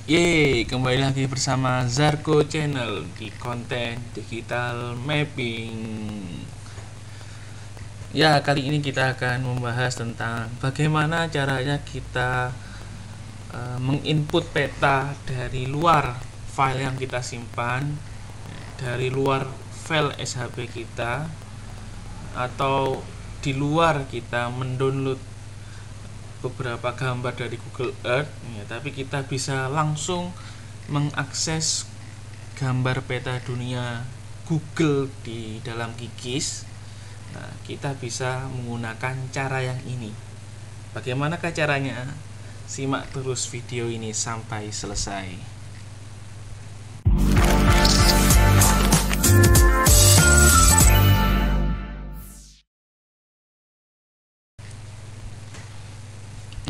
Yeay, kembali lagi bersama Zarko Channel di konten digital mapping. Ya, kali ini kita akan membahas tentang bagaimana caranya kita menginput peta dari luar file yang kita simpan, dari luar file SHP kita, atau di luar kita mendownload beberapa gambar dari Google Earth ya, tapi kita bisa langsung mengakses gambar peta dunia Google di dalam QGIS. Nah, kita bisa menggunakan cara yang ini. Bagaimanakah caranya? Simak terus video ini sampai selesai.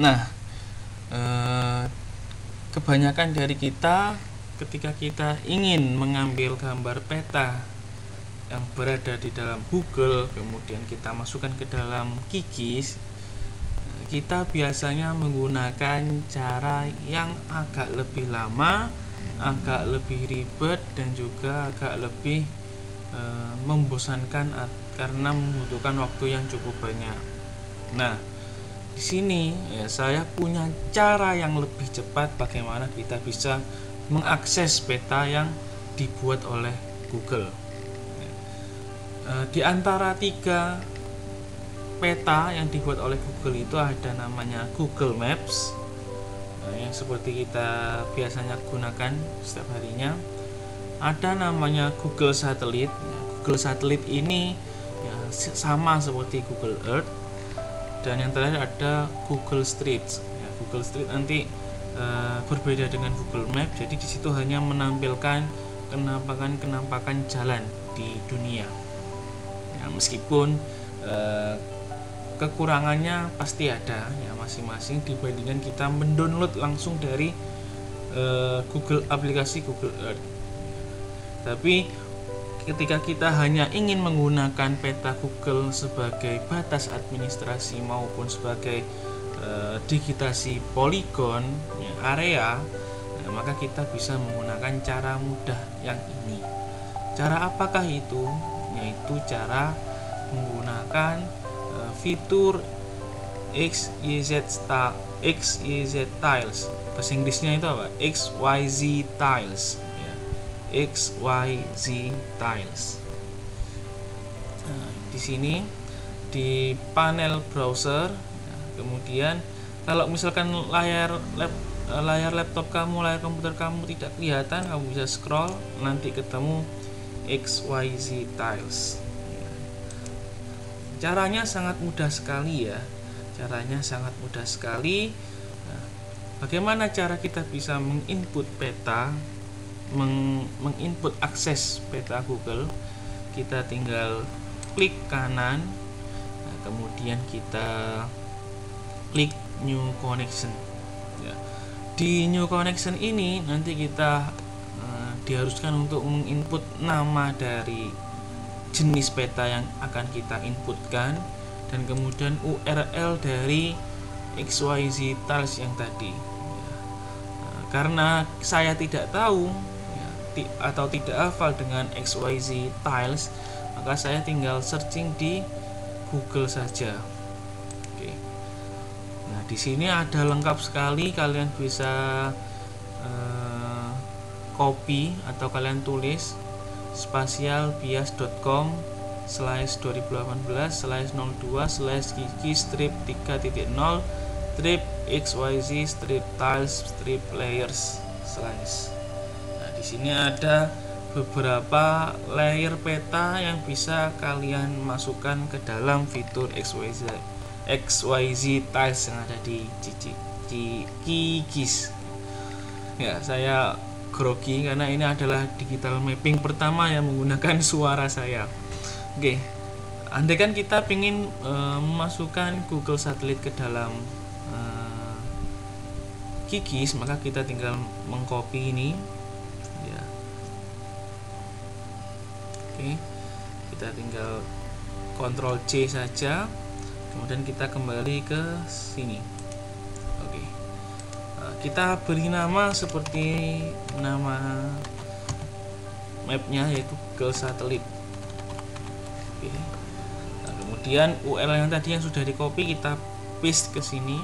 Nah, kebanyakan dari kita ketika kita ingin mengambil gambar peta yang berada di dalam Google, kemudian kita masukkan ke dalam QGIS, kita biasanya menggunakan cara yang agak lebih lama, agak lebih ribet, dan juga agak lebih membosankan karena membutuhkan waktu yang cukup banyak. Nah, di sini ya, saya punya cara yang lebih cepat bagaimana kita bisa mengakses peta yang dibuat oleh Google. Di antara 3 peta yang dibuat oleh Google itu ada namanya Google Maps, yang seperti kita biasanya gunakan setiap harinya. Ada namanya Google Satellite. Google Satellite ini ya, sama seperti Google Earth. Dan yang terakhir ada Google Street. Ya, Google Street nanti berbeda dengan Google Map. Jadi di situ hanya menampilkan kenampakan jalan di dunia. Ya, meskipun kekurangannya pasti ada ya masing-masing dibandingkan kita mendownload langsung dari Google aplikasi Google Earth. Tapi ketika kita hanya ingin menggunakan peta Google sebagai batas administrasi maupun sebagai digitasi poligon ya, area, maka kita bisa menggunakan cara mudah yang ini. Cara apakah itu? Yaitu cara menggunakan fitur XYZ Tiles. Bahasa Inggrisnya itu apa? XYZ Tiles. XYZ Tiles. Nah, di sini di panel browser, kemudian kalau misalkan layar laptop kamu, layar komputer kamu tidak kelihatan, kamu bisa scroll nanti ketemu XYZ Tiles. Caranya sangat mudah sekali ya. Caranya sangat mudah sekali. Nah, bagaimana cara kita bisa menginput peta, menginput akses peta Google? Kita tinggal klik kanan, nah, kemudian kita klik New Connection ya. Di New Connection ini nanti kita diharuskan untuk menginput nama dari jenis peta yang akan kita inputkan dan kemudian URL dari XYZ Tiles yang tadi ya. Nah, karena saya tidak tahu atau tidak hafal dengan XYZ Tiles, maka saya tinggal searching di Google saja. Oke. Nah, di sini ada lengkap sekali, kalian bisa copy atau kalian tulis spasial-.com/2018/G-3.0/xyz-tiles-layers/. Di sini ada beberapa layer peta yang bisa kalian masukkan ke dalam fitur XYZ Tiles yang ada di QGIS. Ya, saya grogi karena ini adalah digital mapping pertama yang menggunakan suara saya. Oke, andai kan kita ingin memasukkan Google Satellite ke dalam QGIS, maka kita tinggal mengcopy ini. Ya. Oke, kita tinggal Ctrl C saja, kemudian kita kembali ke sini. Oke, kita beri nama seperti nama mapnya, yaitu Google Satellite. Oke. Nah, kemudian URL yang tadi yang sudah di copy kita paste ke sini.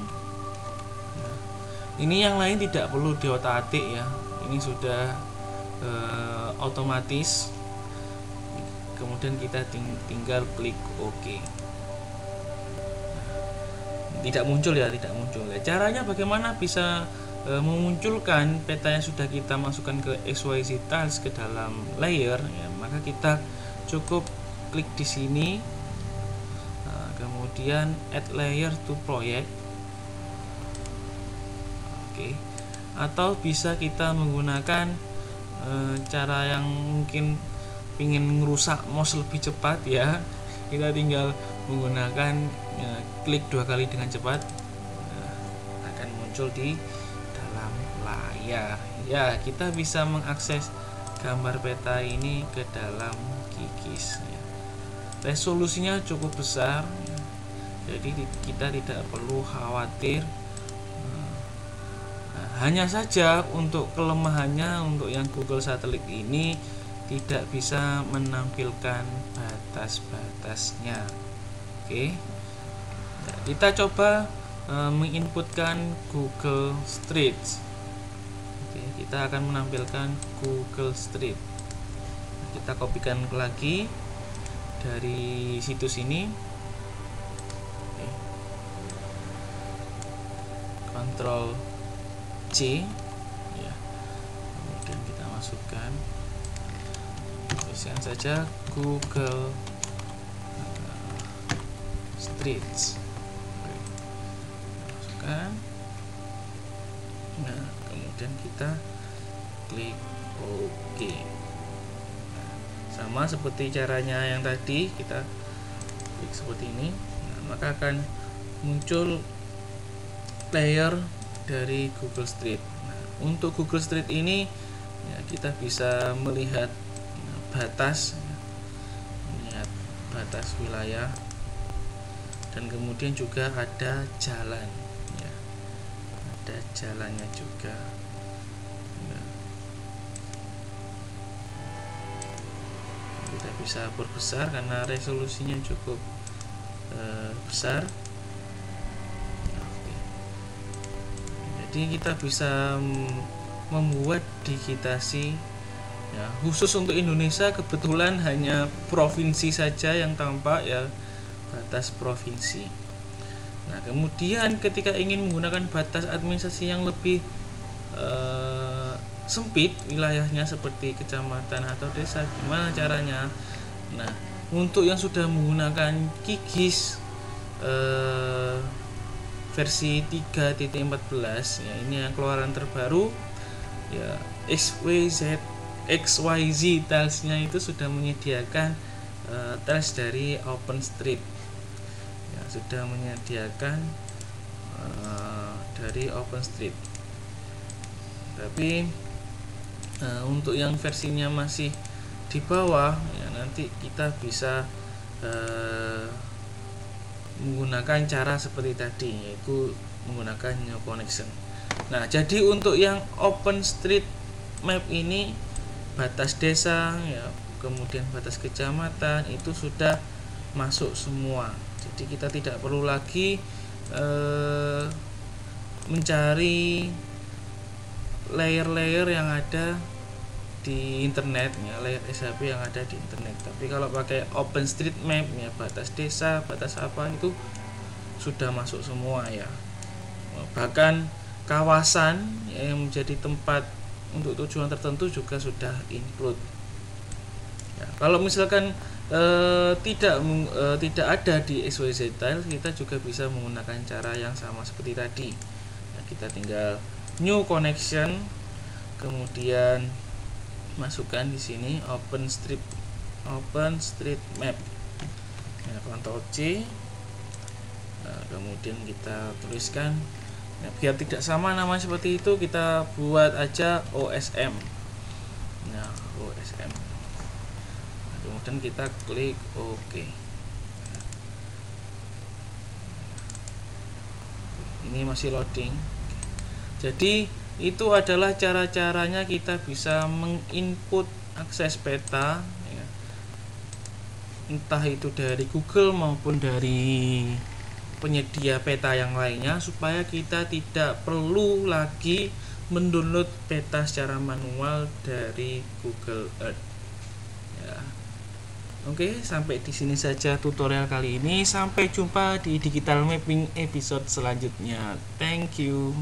Nah, ini yang lain tidak perlu diotak-atik ya, ini sudah otomatis. Kemudian kita tinggal klik OK. Tidak muncul ya, tidak muncul. Caranya bagaimana bisa memunculkan peta yang sudah kita masukkan ke XYZ Tiles ke dalam layer ya, maka kita cukup klik di sini, kemudian add layer to project. Oke. Atau bisa kita menggunakan cara yang mungkin ingin merusak mouse lebih cepat ya, kita tinggal menggunakan klik 2 kali dengan cepat, akan muncul di dalam layar ya. Kita bisa mengakses gambar peta ini ke dalam QGIS ya. Resolusinya cukup besar ya, jadi kita tidak perlu khawatir. Hanya saja untuk kelemahannya, untuk yang Google Satellite ini tidak bisa menampilkan batas-batasnya. Oke. Nah, kita coba menginputkan Google Street. Oke, kita akan menampilkan Google Street. Kita kopikan lagi dari situs ini. Oke. Ctrl C ya. Kemudian kita masukkan, tuliskan saja Google Streets. Masukkan. Nah, kemudian kita klik OK. Nah, sama seperti caranya yang tadi, kita klik seperti ini. Nah, maka akan muncul layer dari Google Street. Nah, untuk Google Street ini ya, kita bisa melihat batas, melihat batas wilayah, dan kemudian juga ada jalan ya, ada jalannya juga ya. Kita bisa perbesar karena resolusinya cukup besar. Jadi kita bisa membuat digitasi ya, khusus untuk Indonesia. Kebetulan hanya provinsi saja yang tampak ya, batas provinsi. Nah, kemudian ketika ingin menggunakan batas administrasi yang lebih sempit wilayahnya seperti kecamatan atau desa, gimana caranya? Nah, untuk yang sudah menggunakan QGIS versi 3.14 ya, ini yang keluaran terbaru ya, XYZ Tiles-nya itu sudah menyediakan tiles dari OpenStreet ya, sudah menyediakan dari OpenStreet. Tapi untuk yang versinya masih di bawah ya, nanti kita bisa menggunakan cara seperti tadi, yaitu menggunakan new connection. Nah, jadi untuk yang OpenStreetMap ini batas desa ya, kemudian batas kecamatan itu sudah masuk semua. Jadi kita tidak perlu lagi mencari layer-layer yang ada di internet ya, layer SHP yang ada di internet. Tapi kalau pakai OpenStreetMap ya, batas desa, batas apa itu sudah masuk semua ya. Bahkan kawasan ya, yang menjadi tempat untuk tujuan tertentu juga sudah include ya. Kalau misalkan tidak ada di XYZ Tiles, kita juga bisa menggunakan cara yang sama seperti tadi ya, kita tinggal new connection, kemudian masukkan di sini OpenStreetMap ya, Ctrl C. Nah, kemudian kita tuliskan ya, biar tidak sama nama seperti itu, kita buat aja OSM. Nah, OSM. Nah, kemudian kita klik OK. Nah, ini masih loading. Jadi itu adalah cara-caranya kita bisa menginput akses peta ya. Entah itu dari Google maupun dari penyedia peta yang lainnya, supaya kita tidak perlu lagi mendownload peta secara manual dari Google Earth ya. Oke, sampai di sini saja tutorial kali ini. Sampai jumpa di Digital Mapping episode selanjutnya. Thank you.